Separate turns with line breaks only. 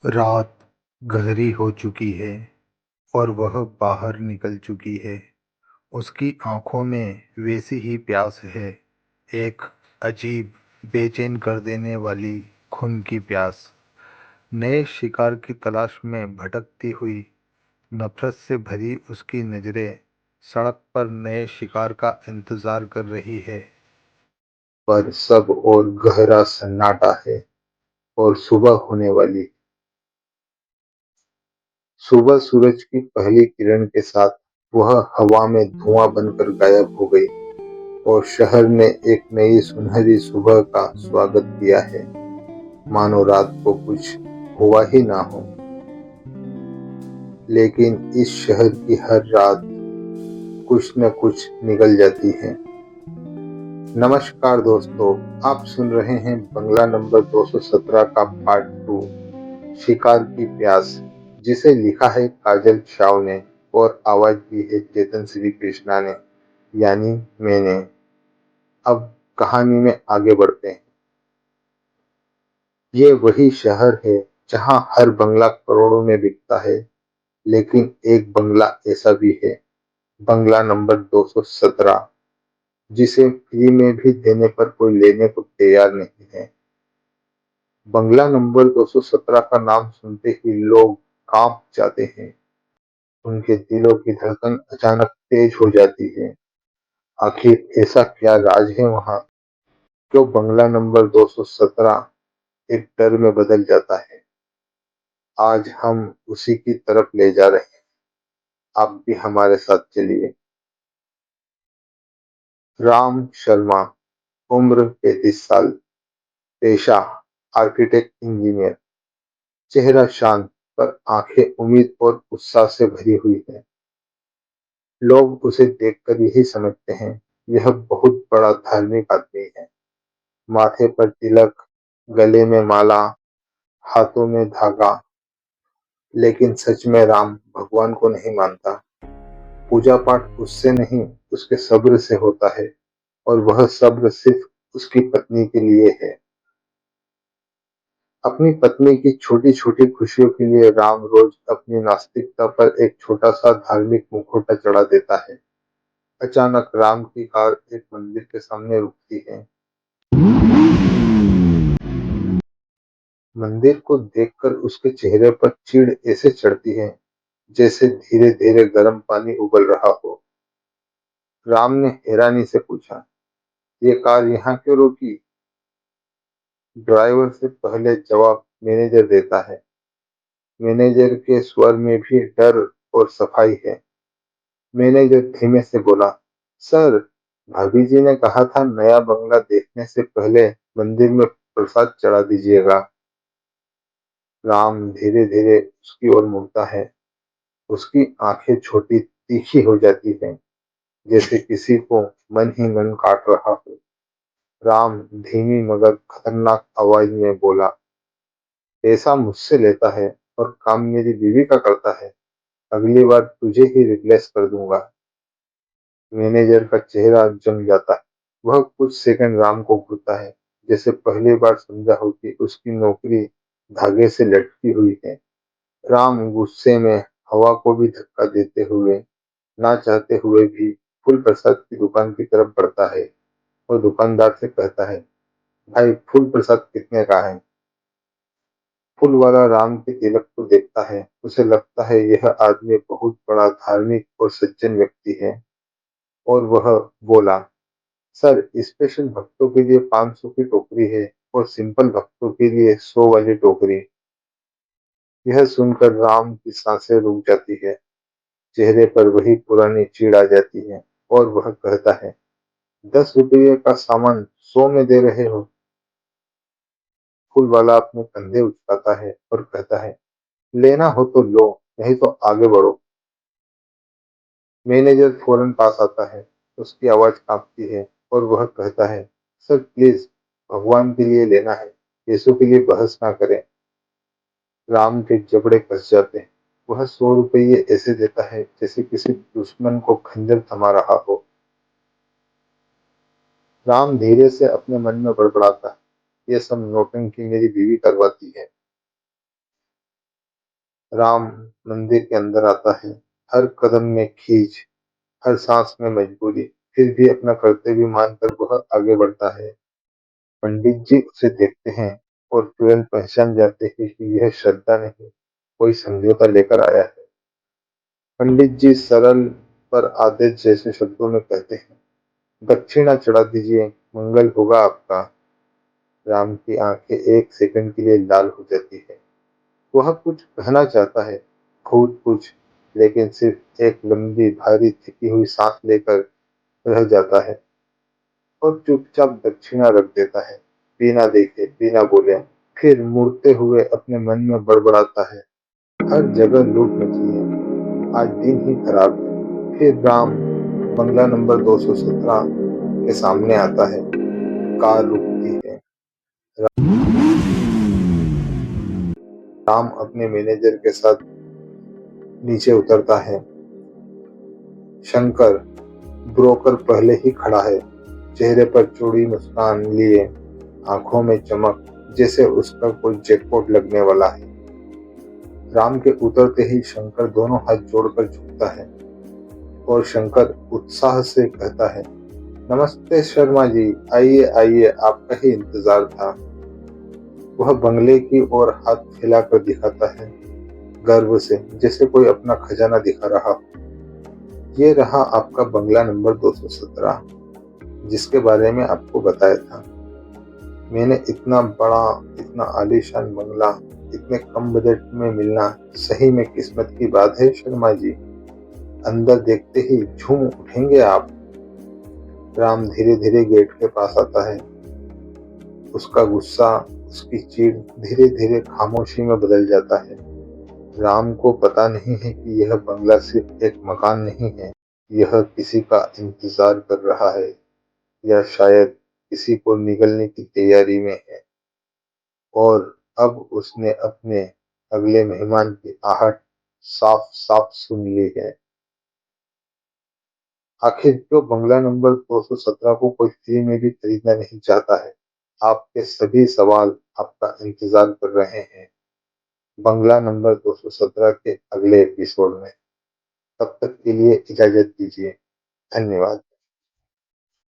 रात गहरी हो चुकी है और वह बाहर निकल चुकी है। उसकी आँखों में वैसी ही प्यास है, एक अजीब, बेचैन कर देने वाली खून की प्यास। नए शिकार की तलाश में भटकती हुई, नफ़रत से भरी उसकी नज़रें सड़क पर नए शिकार का इंतज़ार कर रही है। पर सब और गहरा सन्नाटा है और सुबह होने वाली। सुबह सूरज की पहली किरण के साथ वह हवा में धुआं बनकर गायब हो गई और शहर ने एक नई सुनहरी सुबह का स्वागत किया है, मानो रात को कुछ हुआ ही ना हो। लेकिन इस शहर की हर रात कुछ न कुछ निकल जाती है। नमस्कार दोस्तों, आप सुन रहे हैं बंगला नंबर 217 का पार्ट 2, शिकार की प्यास, जिसे लिखा है काजल शाव ने और आवाज दी है चेतन श्री कृष्णा ने, यानी मैंने। अब कहानी में आगे बढ़ते हैं। ये वही शहर है जहां हर बंगला करोड़ों में बिकता है, लेकिन एक बंगला ऐसा भी है, बंगला नंबर 217, जिसे फ्री में भी देने पर कोई लेने को तैयार नहीं है। बंगला नंबर 217 का नाम सुनते ही लोग कांप जाते हैं। उनके दिलों की धड़कन अचानक तेज हो जाती है। आखिर ऐसा क्या राज है वहां, जो बंगला नंबर 217 एक डर में बदल जाता है। आज हम उसी की तरफ ले जा रहे हैं। आप भी हमारे साथ चलिए। राम शर्मा, उम्र 35 साल, पेशा आर्किटेक्ट इंजीनियर, चेहरा शांत पर आंखें उम्मीद और उत्साह से भरी हुई है। लोग उसे देखकर यही समझते हैं, यह बहुत बड़ा धार्मिक आदमी है। माथे पर तिलक, गले में माला, हाथों में धागा। लेकिन सच में राम भगवान को नहीं मानता। पूजा पाठ उससे नहीं, उसके सब्र से होता है, और वह सब्र सिर्फ उसकी पत्नी के लिए है। अपनी पत्नी की छोटी छोटी खुशियों के लिए राम रोज अपनी नास्तिकता पर एक छोटा सा धार्मिक मुखौटा चढ़ा देता है। अचानक राम की कार एक मंदिर के सामने रुकती है। मंदिर को देखकर उसके चेहरे पर चिढ़ ऐसे चढ़ती है, जैसे धीरे धीरे गर्म पानी उबल रहा हो। राम ने हैरानी से पूछा, ये कार यहाँ क्यों रोकी? ड्राइवर से पहले जवाब मैनेजर देता है। मैनेजर के स्वर में भी डर और सफाई है। मैनेजर धीमे से बोला, सर, भाभी जी ने कहा था नया बंगला देखने से पहले मंदिर में प्रसाद चढ़ा दीजिएगा। राम धीरे धीरे उसकी ओर मुड़ता है। उसकी आंखें छोटी तीखी हो जाती हैं, जैसे किसी को मन ही मन काट रहा हो। राम धीमी मगर खतरनाक आवाज में बोला, पैसा मुझसे लेता है और काम मेरी बीवी का करता है। अगली बार तुझे ही रिप्लेस कर दूंगा। मैनेजर का चेहरा जम जाता है। वह कुछ सेकंड राम को घूरता है, जैसे पहली बार समझा हो कि उसकी नौकरी धागे से लटकी हुई है। राम गुस्से में हवा को भी धक्का देते हुए, ना चाहते हुए भी, फूल प्रसाद की दुकान की तरफ बढ़ता है और दुकानदार से कहता है, भाई फूल प्रसाद कितने का है? फूल वाला राम के तिलक को देखता है। उसे लगता है यह आदमी बहुत बड़ा धार्मिक और सज्जन व्यक्ति है, और वह बोला, सर, स्पेशल भक्तों के लिए 500 की टोकरी है और सिंपल भक्तों के लिए 100 वाली टोकरी। यह सुनकर राम की सांसें रुक जाती है। चेहरे पर वही पुरानी चिढ़ आ जाती है और वह कहता है, 10 रुपये का सामान 100 में दे रहे हो? फूल वाला अपने कंधे उचकाता है और कहता है, लेना हो तो लो, नहीं तो आगे बढ़ो। मैनेजर फौरन पास आता है। उसकी आवाज कांपती है और वह कहता है, सर प्लीज, भगवान के लिए लेना है, पैसों के लिए बहस ना करें। राम के जबड़े कस जाते हैं। वह 100 रुपये ऐसे देता है जैसे किसी दुश्मन को खंजर थमा रहा हो। राम धीरे से अपने मन में बड़बड़ाता है, ये सब नौटंकी मेरी बीवी करवाती है। राम मंदिर के अंदर आता है, हर कदम में खींच, हर सांस में मजबूरी, फिर भी अपना कर्तव्य मानकर वह आगे बढ़ता है। पंडित जी उसे देखते हैं और तुरंत पहचान जाते हैं कि यह श्रद्धा नहीं, कोई समझौता लेकर आया है। पंडित जी सरल पर आदेश जैसे शब्दों में कहते हैं, दक्षिणा चढ़ा दीजिए, मंगल होगा आपका। राम की आंखें एक सेकंड के लिए लाल हो जाती है। वह कुछ कहना चाहता है, बहुत कुछ, लेकिन सिर्फ एक लंबी भारी थकी हुई सांस लेकर रह जाता है और चुपचाप दक्षिणा रख देता है, बिना देखे, बिना बोले। फिर मुड़ते हुए अपने मन में बड़बड़ाता है, हर जगह लूट मची है, आज दिन ही खराब है। फिर राम बंगला नंबर 217 के सामने आता है। कार रुकती है। राम अपने मैनेजर के साथ नीचे उतरता है। शंकर, ब्रोकर, पहले ही खड़ा है, चेहरे पर चौड़ी मुस्कान लिए, आंखों में चमक, जैसे उसका कोई जैकपॉट लगने वाला है। राम के उतरते ही शंकर दोनों हाथ जोड़कर झुकता है और शंकर उत्साह से कहता है, नमस्ते शर्मा जी, आइए आइए, आपका ही इंतजार था। वह बंगले की ओर हाथ फैलाकर दिखाता है, गर्व से, जैसे कोई अपना खजाना दिखा रहा हो। ये रहा आपका बंगला नंबर 217, जिसके बारे में आपको बताया था। मैंने इतना बड़ा, इतना आलीशान बंगला इतने कम बजट में मिलना सही में किस्मत की बात है शर्मा जी। अंदर देखते ही झूम उठेंगे आप। राम धीरे धीरे गेट के पास आता है। उसका गुस्सा, उसकी चिढ़ धीरे धीरे खामोशी में बदल जाता है। राम को पता नहीं है कि यह बंगला सिर्फ एक मकान नहीं है, यह किसी का इंतजार कर रहा है, या शायद किसी को निगलने की तैयारी में है। और अब उसने अपने अगले मेहमान की आहट साफ साफ सुन ली है। आखिर क्यों बंगला नंबर 217 को कोई फ्री में भी खरीदना नहीं चाहता है? आपके सभी सवाल आपका इंतजार कर रहे हैं बंगला नंबर 217 के अगले एपिसोड में। तब तक के लिए इजाजत दीजिए। धन्यवाद।